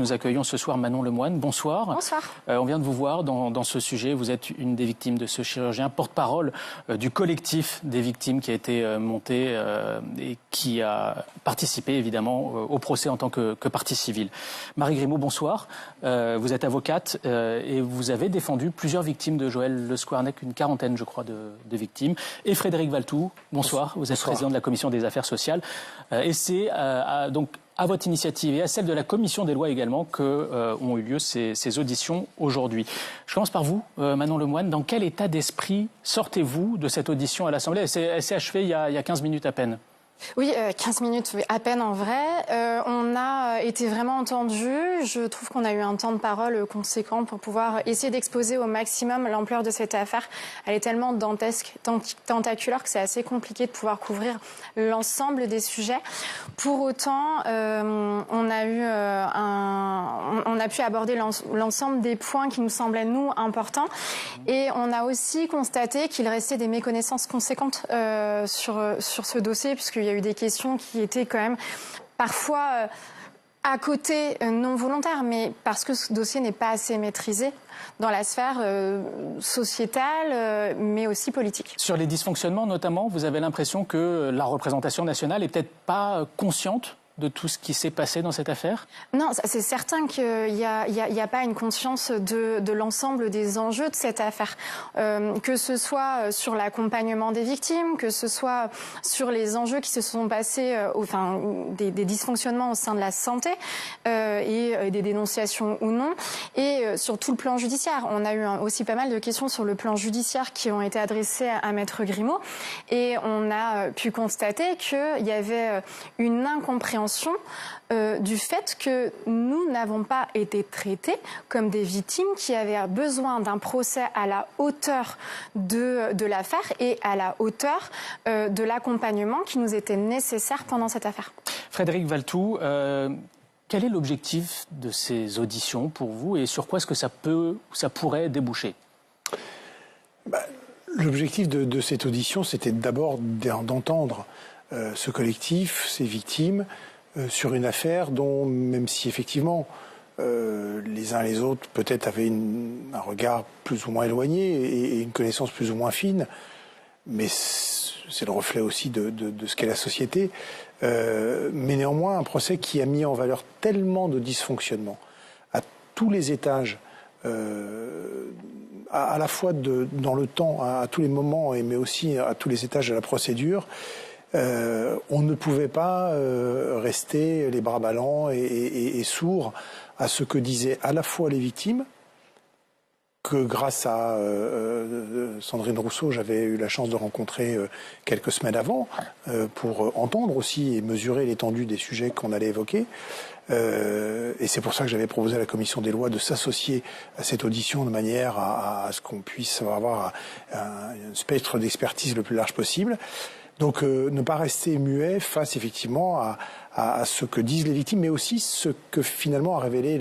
Nous accueillons ce soir Manon Lemoine. Bonsoir. Bonsoir. On vient de vous voir dans ce sujet. Vous êtes une des victimes de ce chirurgien, porte-parole du collectif des victimes qui a été monté et qui a participé évidemment au procès en tant que partie civile. Marie Grimaud, bonsoir. Vous êtes avocate et vous avez défendu plusieurs victimes de Joël Le Squarnec, une quarantaine je crois de victimes. Et Frédéric Valtou, bonsoir. Vous êtes président de la commission des affaires sociales. Et c'est donc à votre initiative et à celle de la commission des lois également que ont eu lieu ces auditions aujourd'hui. Je commence par vous, Manon Lemoine. Dans quel état d'esprit sortez-vous de cette audition à l'Assemblée? Elle s'est achevée il y a 15 minutes à peine. Oui, 15 minutes à peine en vrai. On a été vraiment entendus. Je trouve qu'on a eu un temps de parole conséquent pour pouvoir essayer d'exposer au maximum l'ampleur de cette affaire. Elle est tellement dantesque, tentaculaire que c'est assez compliqué de pouvoir couvrir l'ensemble des sujets. Pour autant, on a pu aborder l'ensemble des points qui nous semblaient, nous, importants. Et on a aussi constaté qu'il restait des méconnaissances conséquentes sur ce dossier, puisqu'il y a eu des questions qui étaient quand même parfois à côté non volontaires, mais parce que ce dossier n'est pas assez maîtrisé dans la sphère sociétale, mais aussi politique. Sur les dysfonctionnements notamment, vous avez l'impression que la représentation nationale est peut-être pas consciente de tout ce qui s'est passé dans cette affaire? Non, c'est certain qu'il n'y a pas une conscience de l'ensemble des enjeux de cette affaire. Que ce soit sur l'accompagnement des victimes, que ce soit sur les enjeux qui se sont passés, des dysfonctionnements au sein de la santé et des dénonciations ou non, et sur tout le plan judiciaire. On a eu aussi pas mal de questions sur le plan judiciaire qui ont été adressées à Maître Grimaud, et on a pu constater qu'il y avait une incompréhension du fait que nous n'avons pas été traités comme des victimes qui avaient besoin d'un procès à la hauteur de l'affaire et à la hauteur de l'accompagnement qui nous était nécessaire pendant cette affaire. Frédéric Valtou, quel est l'objectif de ces auditions pour vous et sur quoi est-ce que ça pourrait déboucher? L'objectif de cette audition, c'était d'abord d'entendre ce collectif, ces victimes, sur une affaire dont, même si effectivement les uns et les autres peut-être avaient un regard plus ou moins éloigné et une connaissance plus ou moins fine, mais c'est le reflet aussi de ce qu'est la société, mais néanmoins un procès qui a mis en valeur tellement de dysfonctionnements à tous les étages, à la fois dans le temps, à tous les moments, mais aussi à tous les étages de la procédure. On ne pouvait pas rester les bras ballants et sourds à ce que disaient à la fois les victimes, que grâce à Sandrine Rousseau, j'avais eu la chance de rencontrer quelques semaines avant, pour entendre aussi et mesurer l'étendue des sujets qu'on allait évoquer. Et c'est pour ça que j'avais proposé à la commission des lois de s'associer à cette audition de manière à ce qu'on puisse avoir un spectre d'expertise le plus large possible. Donc ne pas rester muet face effectivement à ce que disent les victimes, mais aussi ce que finalement a révélé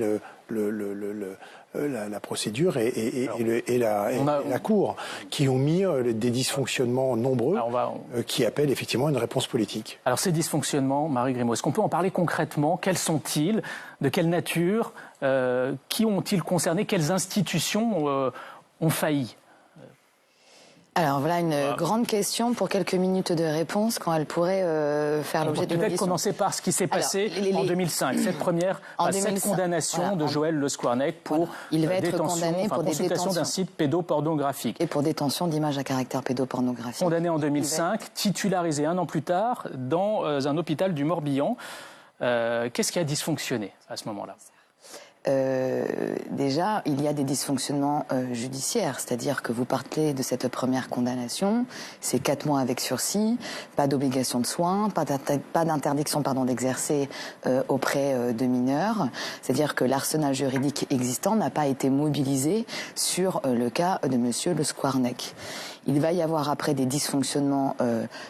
la procédure et la Cour, qui ont mis des dysfonctionnements nombreux qui appellent effectivement une réponse politique. Alors ces dysfonctionnements, Marie Grimaud, est-ce qu'on peut en parler concrètement? Quels sont-ils? De quelle nature? Qui ont-ils concerné? Quelles institutions ont failli? Alors voilà une grande question pour quelques minutes de réponse quand elle pourrait faire l'objet d'une audition. Peut-être commencer par ce qui s'est passé en 2005, cette condamnation de Joël Le Squarnec pour consultation d'un site pédopornographique. Et pour détention d'images à caractère pédopornographique. Condamné en 2005, titularisé un an plus tard dans un hôpital du Morbihan. Qu'est-ce qui a dysfonctionné à ce moment-là? Déjà, il y a des dysfonctionnements judiciaires, c'est-à-dire que vous partez de cette première condamnation, c'est 4 mois avec sursis, pas d'obligation de soins, pas d'interdiction d'exercer auprès de mineurs, c'est-à-dire que l'arsenal juridique existant n'a pas été mobilisé sur le cas de monsieur Le Squarnec. Il va y avoir après des dysfonctionnements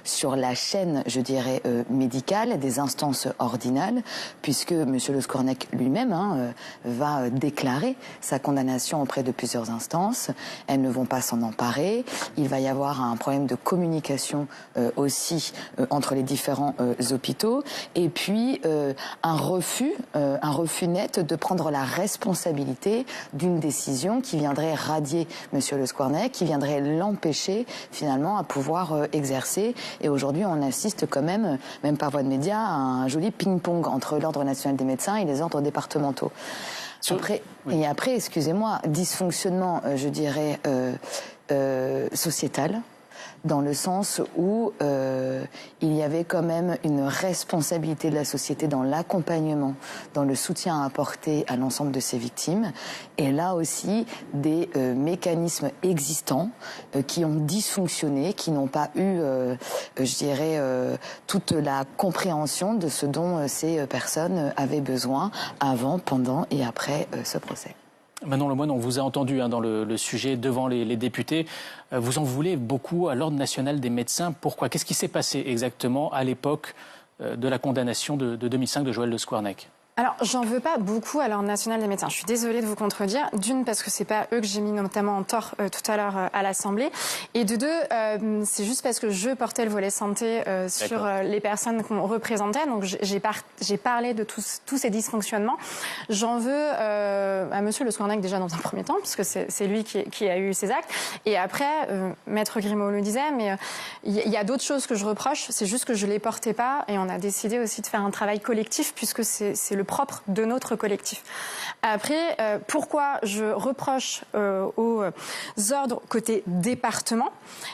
sur la chaîne, je dirais, médicale, des instances ordinales, puisque monsieur Le Squarnec lui-même va déclarer sa condamnation auprès de plusieurs instances. Elles ne vont pas s'en emparer. Il va y avoir un problème de communication aussi entre les différents hôpitaux. Et puis un refus net de prendre la responsabilité d'une décision qui viendrait radier M. Le Squarnec, qui viendrait l'empêcher finalement à pouvoir exercer. Et aujourd'hui, on assiste quand même par voie de médias, à un joli ping-pong entre l'Ordre national des médecins et les ordres départementaux. Après, excusez-moi, dysfonctionnement, je dirais, sociétal, dans le sens où il y avait quand même une responsabilité de la société dans l'accompagnement, dans le soutien à apporter à l'ensemble de ces victimes. Et là aussi, des mécanismes existants qui ont dysfonctionné, qui n'ont pas eu, je dirais, toute la compréhension de ce dont ces personnes avaient besoin avant, pendant et après ce procès. Manon Lemoine, on vous a entendu dans le sujet devant les députés. Vous en voulez beaucoup à l'Ordre national des médecins. Pourquoi? Qu'est-ce qui s'est passé exactement à l'époque de la condamnation de 2005 de Joël Le Squarnec? Alors, j'en veux pas beaucoup à l'Ordre national des médecins. Je suis désolée de vous contredire. D'une, parce que c'est pas eux que j'ai mis notamment en tort tout à l'heure à l'Assemblée. Et de deux, c'est juste parce que je portais le volet santé sur les personnes qu'on représentait. Donc, j'ai parlé de tous ces dysfonctionnements. J'en veux à Monsieur Le Squarnec déjà dans un premier temps, puisque c'est lui qui a eu ces actes. Et après, Maître Grimaud le disait, mais il y a d'autres choses que je reproche. C'est juste que je les portais pas. Et on a décidé aussi de faire un travail collectif, puisque c'est le propre de notre collectif. Après, pourquoi je reproche aux ordres côté département,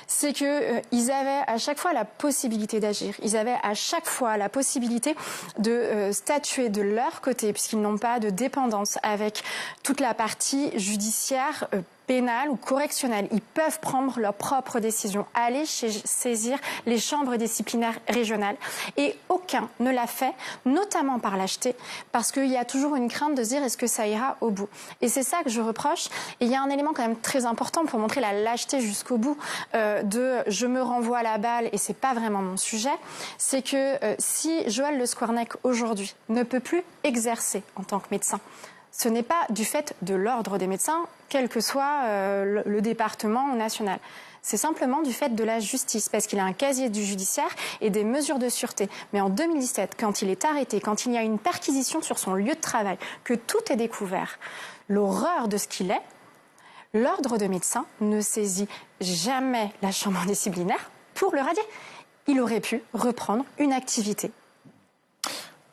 c'est que ils avaient à chaque fois la possibilité d'agir. Ils avaient à chaque fois la possibilité de statuer de leur côté, puisqu'ils n'ont pas de dépendance avec toute la partie judiciaire, pénale ou correctionnelle. Ils peuvent prendre leurs propres décisions, aller saisir les chambres disciplinaires régionales. Et aucun ne l'a fait, notamment par lâcheté, parce qu'il y a toujours une crainte de se dire est-ce que ça ira au bout. Et c'est ça que je reproche. Et il y a un élément quand même très important pour montrer la lâcheté jusqu'au bout de je me renvoie la balle et c'est pas vraiment mon sujet. C'est que si Joël Le Squarnec aujourd'hui ne peut plus exercer en tant que médecin, ce n'est pas du fait de l'ordre des médecins, quel que soit le département national. C'est simplement du fait de la justice, parce qu'il a un casier du judiciaire et des mesures de sûreté. Mais en 2017, quand il est arrêté, quand il y a une perquisition sur son lieu de travail, que tout est découvert, l'horreur de ce qu'il est, l'ordre de médecins ne saisit jamais la chambre disciplinaire pour le radier. Il aurait pu reprendre une activité.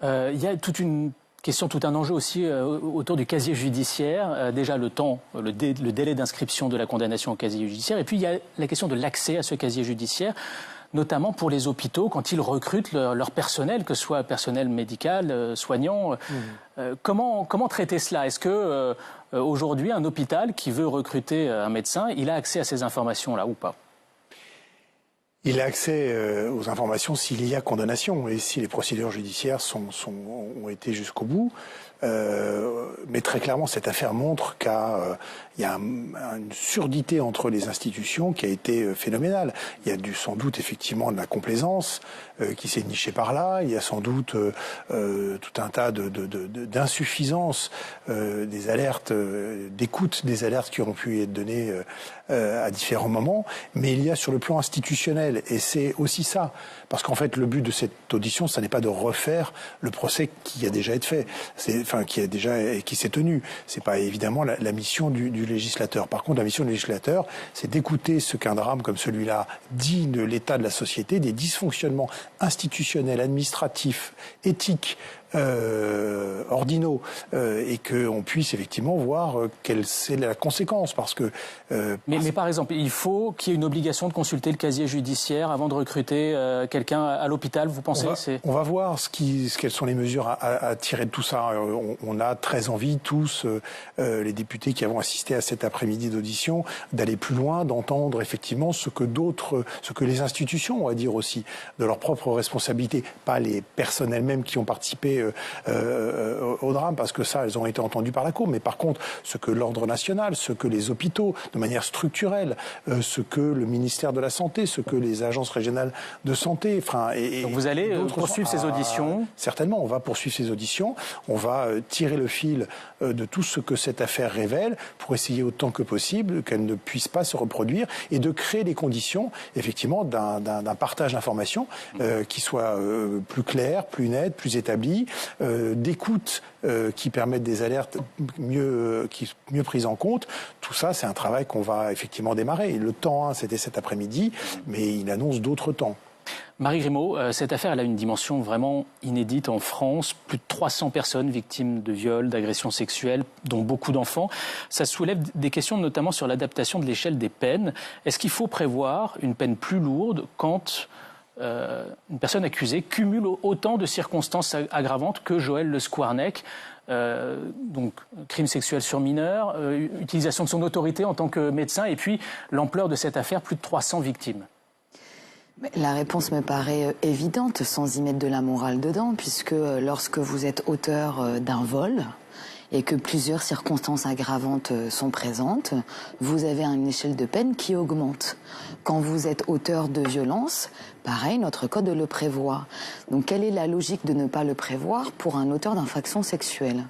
Il y a toute une question, tout un enjeu aussi autour du casier judiciaire. Déjà le temps, le délai d'inscription de la condamnation au casier judiciaire. Et puis il y a la question de l'accès à ce casier judiciaire, notamment pour les hôpitaux quand ils recrutent leur personnel, que ce soit personnel médical, soignant. Comment traiter cela? Est-ce que aujourd'hui un hôpital qui veut recruter un médecin, il a accès à ces informations-là ou pas? Il a accès aux informations s'il y a condamnation et si les procédures judiciaires ont été jusqu'au bout. Mais très clairement, cette affaire montre qu'il y a une surdité entre les institutions qui a été phénoménale. Il y a sans doute effectivement de la complaisance qui s'est nichée par là. Il y a sans doute tout un tas d'insuffisances, des alertes, d'écoute des alertes qui ont pu être données à différents moments. Mais il y a sur le plan institutionnel, et c'est aussi ça, parce qu'en fait le but de cette audition, ça n'est pas de refaire le procès qui a déjà été fait. Qui s'est tenu. C'est pas évidemment la mission du législateur. Par contre, la mission du législateur, c'est d'écouter ce qu'un drame comme celui-là dit de l'état de la société, des dysfonctionnements institutionnels, administratifs, éthiques, ordinaux, et qu'on puisse effectivement voir quelle c'est la conséquence, parce que... Mais par exemple, il faut qu'il y ait une obligation de consulter le casier judiciaire avant de recruter quelqu'un à l'hôpital, vous pensez? On va voir quelles sont les mesures à tirer de tout ça. On a très envie, tous, les députés qui avons assisté à cet après-midi d'audition, d'aller plus loin, d'entendre effectivement ce que les institutions ont à dire aussi, de leur propre responsabilité, pas les personnes elles-mêmes qui ont participé liées au drame, parce que ça, elles ont été entendues par la Cour. Mais par contre, ce que l'ordre national, ce que les hôpitaux, de manière structurelle, ce que le ministère de la Santé, ce que les agences régionales de santé, donc vous allez poursuivre ces auditions? Certainement, on va poursuivre ces auditions. On va tirer le fil de tout ce que cette affaire révèle pour essayer autant que possible qu'elle ne puisse pas se reproduire et de créer les conditions, effectivement, d'un partage d'informations qui soit plus clair, plus net, plus établi, d'écoute qui permettent des alertes mieux prises en compte. Tout ça, c'est un travail qu'on va effectivement démarrer. Le temps, c'était cet après-midi, mais il annonce d'autres temps. Marie Grimaud, cette affaire elle a une dimension vraiment inédite en France. Plus de 300 personnes victimes de viols, d'agressions sexuelles, dont beaucoup d'enfants. Ça soulève des questions notamment sur l'adaptation de l'échelle des peines. Est-ce qu'il faut prévoir une peine plus lourde quand une personne accusée cumule autant de circonstances aggravantes que Joël Le Squarnec, donc crime sexuel sur mineur, utilisation de son autorité en tant que médecin, et puis l'ampleur de cette affaire, plus de 300 victimes? La réponse me paraît évidente, sans y mettre de la morale dedans, puisque lorsque vous êtes auteur d'un vol et que plusieurs circonstances aggravantes sont présentes, vous avez une échelle de peine qui augmente. Quand vous êtes auteur de violence, pareil, notre code le prévoit. Donc quelle est la logique de ne pas le prévoir pour un auteur d'infraction sexuelle?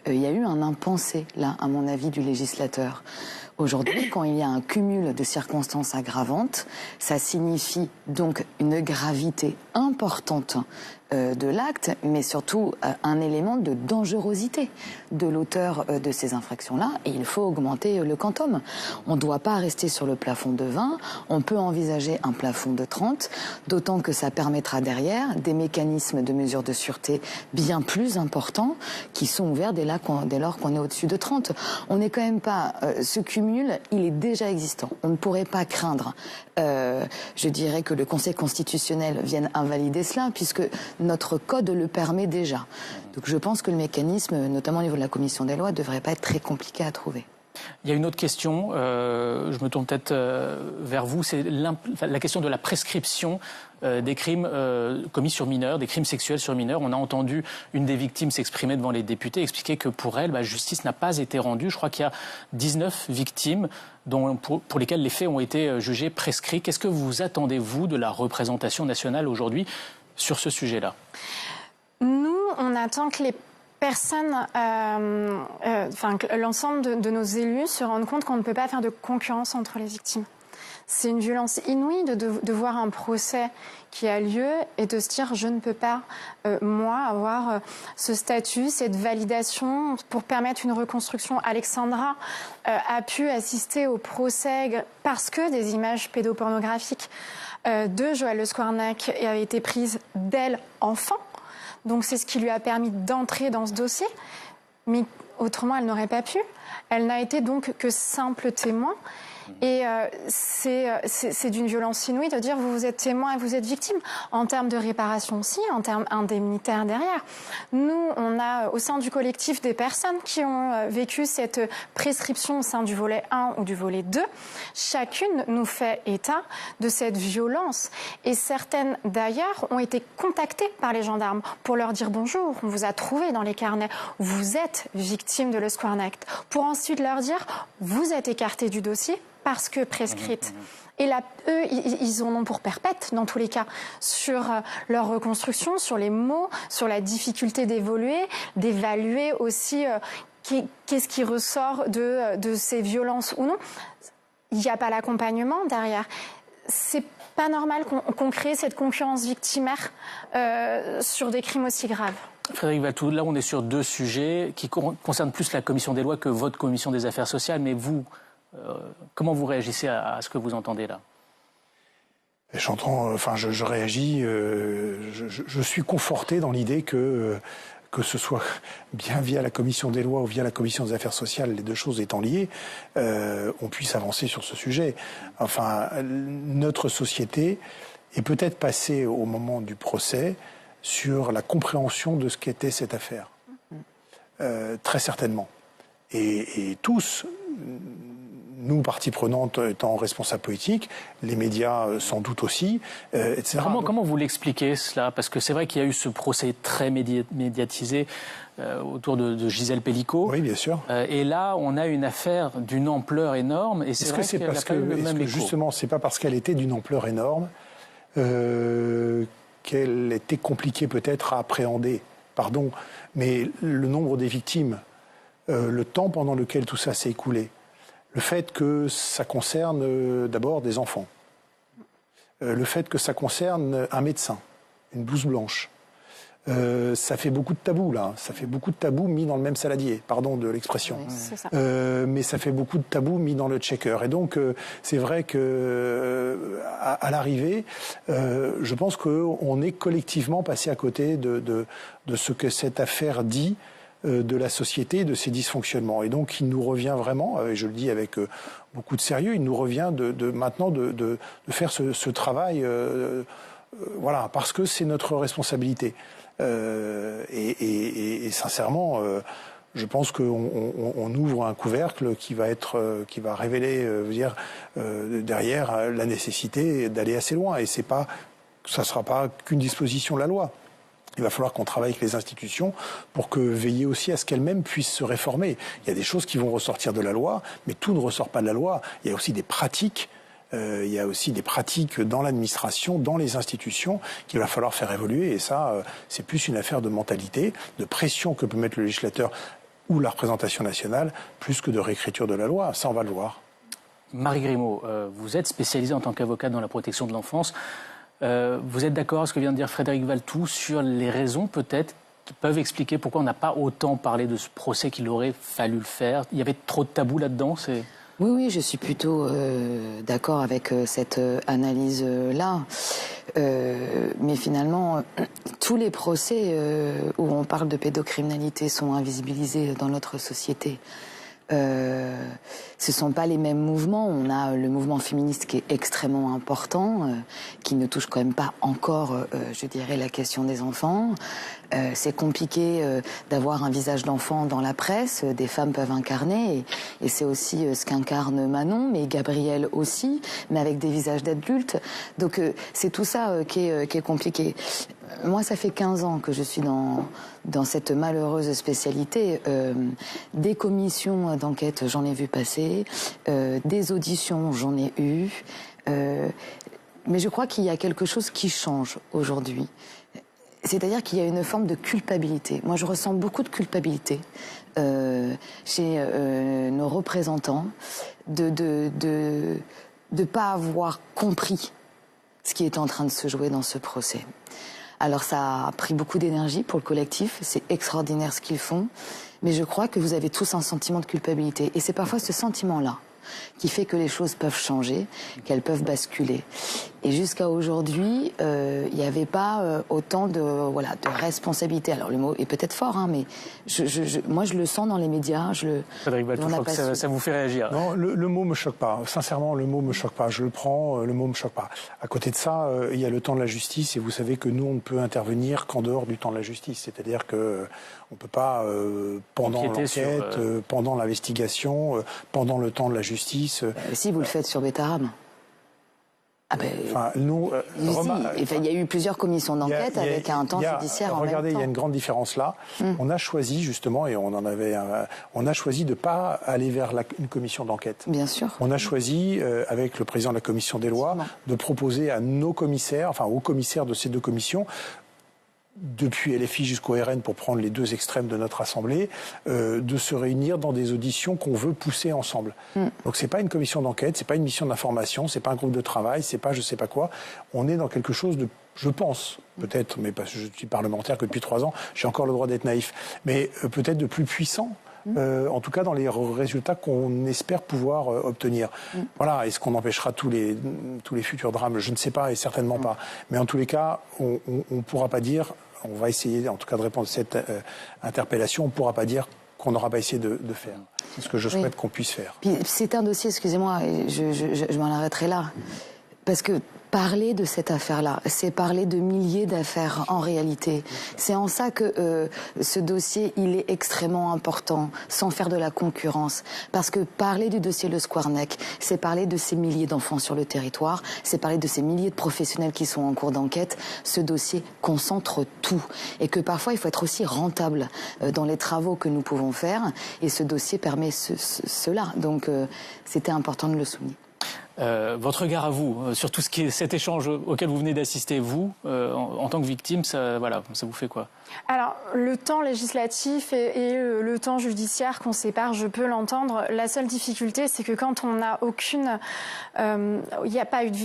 Il y a eu un impensé, là, à mon avis, du législateur. Aujourd'hui, quand il y a un cumul de circonstances aggravantes, ça signifie donc une gravité importante de l'acte, mais surtout un élément de dangerosité de l'auteur de ces infractions-là, et il faut augmenter le quantum. On ne doit pas rester sur le plafond de 20, on peut envisager un plafond de 30, d'autant que ça permettra derrière des mécanismes de mesure de sûreté bien plus importants qui sont ouverts dès lors qu'on est au-dessus de 30. On n'est quand même pas... ce cumul, il est déjà existant. On ne pourrait pas craindre, je dirais, que le Conseil constitutionnel vienne invalider cela, puisque notre code le permet déjà. Donc je pense que le mécanisme, notamment au niveau de la commission des lois, ne devrait pas être très compliqué à trouver. Il y a une autre question, je me tourne peut-être vers vous, c'est la question de la prescription des crimes commis sur mineurs, des crimes sexuels sur mineurs. On a entendu une des victimes s'exprimer devant les députés, expliquer que pour elle, justice n'a pas été rendue. Je crois qu'il y a 19 victimes pour lesquelles les faits ont été jugés prescrits. Qu'est-ce que vous attendez, vous, de la représentation nationale aujourd'hui sur ce sujet-là? Nous, on attend que les personnes, que l'ensemble de nos élus se rendent compte qu'on ne peut pas faire de concurrence entre les victimes. C'est une violence inouïe de voir un procès qui a lieu et de se dire je ne peux pas, moi, avoir ce statut, cette validation pour permettre une reconstruction. Alexandra a pu assister au procès parce que des images pédopornographiques de Joël Le Squarnec avaient été prises d'elle enfant. Donc c'est ce qui lui a permis d'entrer dans ce dossier. Mais autrement, elle n'aurait pas pu. Elle n'a été donc que simple témoin. Et c'est d'une violence inouïe de dire vous êtes témoin et vous êtes victime. En termes de réparation aussi, en termes indemnitaires derrière. Nous, on a au sein du collectif des personnes qui ont vécu cette prescription au sein du volet 1 ou du volet 2. Chacune nous fait état de cette violence. Et certaines d'ailleurs ont été contactées par les gendarmes pour leur dire bonjour, on vous a trouvé dans les carnets, vous êtes victime de Le Squarnec. Pour ensuite leur dire vous êtes écarté du dossier parce que prescrite. Et là, eux, ils en ont pour perpète, dans tous les cas, sur leur reconstruction, sur les mots, sur la difficulté d'évoluer, d'évaluer aussi qu'est-ce qui ressort de ces violences ou non. Il n'y a pas l'accompagnement derrière. C'est pas normal qu'on crée cette concurrence victimaire sur des crimes aussi graves. Frédéric Valletoux, là on est sur deux sujets qui concernent plus la commission des lois que votre commission des affaires sociales, mais vous... comment vous réagissez à ce que vous entendez là? J'entends, je réagis, je suis conforté dans l'idée que ce soit bien via la commission des lois ou via la commission des affaires sociales, les deux choses étant liées, on puisse avancer sur ce sujet. Enfin, notre société est peut-être passée au moment du procès sur la compréhension de ce qu'était cette affaire. Très certainement. Et tous nous, partie prenante, étant responsables politiques, les médias sans doute aussi, etc. Comment vous l'expliquez cela? Parce que c'est vrai qu'il y a eu ce procès très médiatisé autour de Gisèle Pelicot. Oui, bien sûr. Et là, on a une affaire d'une ampleur énorme. Et c'est vrai qu'elle n'a pas eu le même écho. Justement, c'est pas parce qu'elle était d'une ampleur énorme qu'elle était compliquée peut-être à appréhender. Pardon, mais le nombre des victimes, le temps pendant lequel tout ça s'est écoulé, le fait que ça concerne d'abord des enfants, le fait que ça concerne un médecin, une blouse blanche, ça fait beaucoup de tabous, là. Ça fait beaucoup de tabous mis dans le même saladier, pardon de l'expression. Oui, c'est ça. Mais ça fait beaucoup de tabous mis dans le checker. Et donc, c'est vrai que à l'arrivée, je pense qu'on est collectivement passé à côté de ce que cette affaire dit de la société, de ses dysfonctionnements. Et donc, il nous revient vraiment, et je le dis avec beaucoup de sérieux, il nous revient maintenant de faire ce travail, voilà, parce que c'est notre responsabilité. Et sincèrement, je pense qu'on ouvre un couvercle qui va révéler, derrière la nécessité d'aller assez loin. Et ça ne sera pas qu'une disposition de la loi. Il va falloir qu'on travaille avec les institutions pour veiller aussi à ce qu'elles-mêmes puissent se réformer. Il y a des choses qui vont ressortir de la loi, mais tout ne ressort pas de la loi. Il y a aussi des pratiques. Il y a aussi des pratiques dans l'administration, dans les institutions, qu'il va falloir faire évoluer. Et ça, c'est plus une affaire de mentalité, de pression que peut mettre le législateur ou la représentation nationale, plus que de réécriture de la loi. Ça, on va le voir. Marie Grimaud, vous êtes spécialisée en tant qu'avocate dans la protection de l'enfance. Vous êtes d'accord avec ce que vient de dire Frédéric Valletoux sur les raisons peut-être qui peuvent expliquer pourquoi on n'a pas autant parlé de ce procès qu'il aurait fallu le faire? Il y avait trop de tabous là-dedans? Oui, je suis plutôt d'accord avec cette analyse-là. Mais finalement, tous les procès où on parle de pédocriminalité sont invisibilisés dans notre société. Ce ne sont pas les mêmes mouvements. On a le mouvement féministe qui est extrêmement important, qui ne touche quand même pas encore, je dirais, la question des enfants. C'est compliqué d'avoir un visage d'enfant dans la presse. Des femmes peuvent incarner, et c'est aussi ce qu'incarne Manon, mais Gabriel aussi, mais avec des visages d'adultes. Donc c'est tout ça qui est compliqué. Moi, ça fait 15 ans que je suis dans cette malheureuse spécialité. Des commissions d'enquête, j'en ai vu passer. Des auditions, j'en ai eu. Mais je crois qu'il y a quelque chose qui change aujourd'hui. C'est-à-dire qu'il y a une forme de culpabilité. Moi, je ressens beaucoup de culpabilité chez nos représentants de pas avoir compris ce qui est en train de se jouer dans ce procès. Alors ça a pris beaucoup d'énergie pour le collectif, c'est extraordinaire ce qu'ils font, mais je crois que vous avez tous un sentiment de culpabilité. Et c'est parfois ce sentiment-là qui fait que les choses peuvent changer, qu'elles peuvent basculer. Et jusqu'à aujourd'hui, il n'y avait pas autant de responsabilité. Alors le mot est peut-être fort, hein, mais moi je le sens dans les médias. Frédéric Valletoux, je crois que ça vous fait réagir. Non, le mot me choque pas. Sincèrement, le mot me choque pas. Je le prends, le mot me choque pas. À côté de ça, il y a le temps de la justice, et vous savez que nous, on ne peut intervenir qu'en dehors du temps de la justice. C'est-à-dire que on peut pas pendant l'enquête, pendant l'investigation, pendant le temps de la justice. Si vous le faites sur Bétarame. Ah ben, enfin, nous, il y a eu plusieurs commissions d'enquête avec un temps judiciaire en même temps. Regardez, il y a une grande différence là. On a choisi justement, et on a choisi de pas aller vers une commission d'enquête. Bien sûr. On a choisi, avec le président de la commission des lois, de proposer à nos commissaires, enfin aux commissaires de ces deux commissions, depuis LFI jusqu'au RN, pour prendre les deux extrêmes de notre Assemblée, de se réunir dans des auditions qu'on veut pousser ensemble. Donc c'est pas une commission d'enquête, c'est pas une mission d'information, c'est pas un groupe de travail, c'est pas je sais pas quoi. On est dans quelque chose de, je pense, peut-être, mais parce que je suis parlementaire que depuis 3 ans, j'ai encore le droit d'être naïf, mais peut-être de plus puissant. En tout cas dans les résultats qu'on espère pouvoir obtenir. Voilà, est-ce qu'on empêchera tous les futurs drames? Je ne sais pas, et certainement pas. Mais en tous les cas, on ne pourra pas dire, on va essayer en tout cas de répondre à cette interpellation, on ne pourra pas dire qu'on n'aura pas essayé de faire. C'est ce que je souhaite qu'on puisse faire. C'est un dossier, excusez-moi, je m'en arrêterai là, parce que parler de cette affaire-là, c'est parler de milliers d'affaires en réalité. C'est en ça que ce dossier, il est extrêmement important, sans faire de la concurrence. Parce que parler du dossier Le Squarnec, c'est parler de ces milliers d'enfants sur le territoire, c'est parler de ces milliers de professionnels qui sont en cours d'enquête. Ce dossier concentre tout. Et que parfois, il faut être aussi rentable dans les travaux que nous pouvons faire. Et ce dossier permet cela. Donc, c'était important de le souligner. Votre regard à vous, sur tout ce qui est cet échange auquel vous venez d'assister, vous, en tant que victime, ça vous fait quoi? Alors, le temps législatif et le temps judiciaire qu'on sépare, je peux l'entendre. La seule difficulté, c'est que quand on n'a aucune... il n'y a pas eu de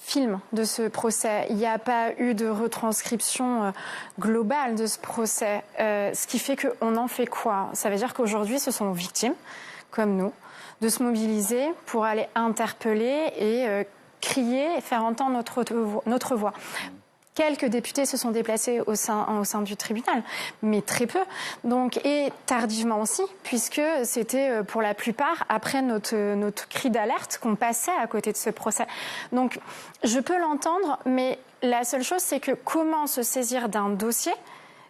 film de ce procès, il n'y a pas eu de retranscription globale de ce procès, ce qui fait qu'on en fait quoi? Ça veut dire qu'aujourd'hui, ce sont nos victimes, comme nous, de se mobiliser pour aller interpeller et crier et faire entendre notre voix. Quelques députés se sont déplacés au sein du tribunal, mais très peu. Donc, et tardivement aussi, puisque c'était pour la plupart après notre cri d'alerte qu'on passait à côté de ce procès. Donc, je peux l'entendre, mais la seule chose, c'est que comment se saisir d'un dossier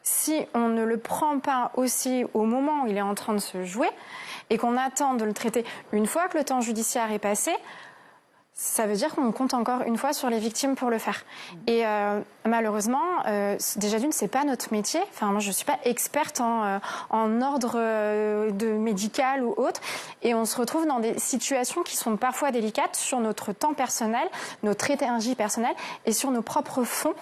si on ne le prend pas aussi au moment où il est en train de se jouer et qu'on attend de le traiter une fois que le temps judiciaire est passé? Ça veut dire qu'on compte encore une fois sur les victimes pour le faire. Et malheureusement, déjà d'une, c'est pas notre métier. Enfin, moi, je suis pas experte en ordre médical ou autre. Et on se retrouve dans des situations qui sont parfois délicates sur notre temps personnel, notre énergie personnelle et sur nos propres fonds.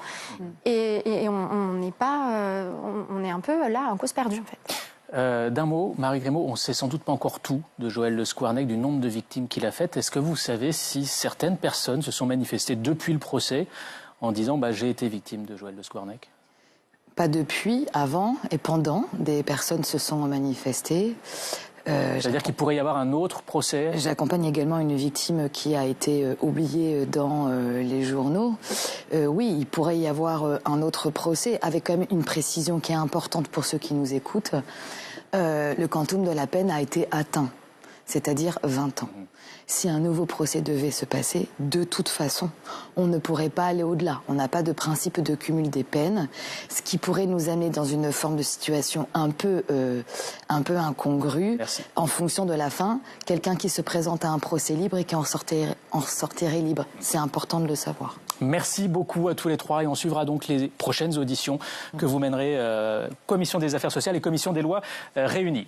Et on n'est pas, on est un peu là en cause perdue en fait. D'un mot, Marie Grimaud, on ne sait sans doute pas encore tout de Joël Le Squarnec, du nombre de victimes qu'il a faites. Est-ce que vous savez si certaines personnes se sont manifestées depuis le procès en disant j'ai été victime de Joël Le Squarnec? Pas depuis, avant et pendant. Des personnes se sont manifestées. C'est-à-dire qu'il pourrait y avoir un autre procès? J'accompagne également une victime qui a été oubliée dans les journaux. Oui, il pourrait y avoir un autre procès, avec quand même une précision qui est importante pour ceux qui nous écoutent. Le quantum de la peine a été atteint, c'est-à-dire 20 ans. Si un nouveau procès devait se passer, de toute façon, on ne pourrait pas aller au-delà. On n'a pas de principe de cumul des peines, ce qui pourrait nous amener dans une forme de situation un peu incongrue. Merci. En fonction de la fin. Quelqu'un qui se présente à un procès libre et qui en sortirait libre. C'est important de le savoir. Merci beaucoup à tous les trois et on suivra donc les prochaines auditions que vous mènerez, Commission des affaires sociales et Commission des lois réunies.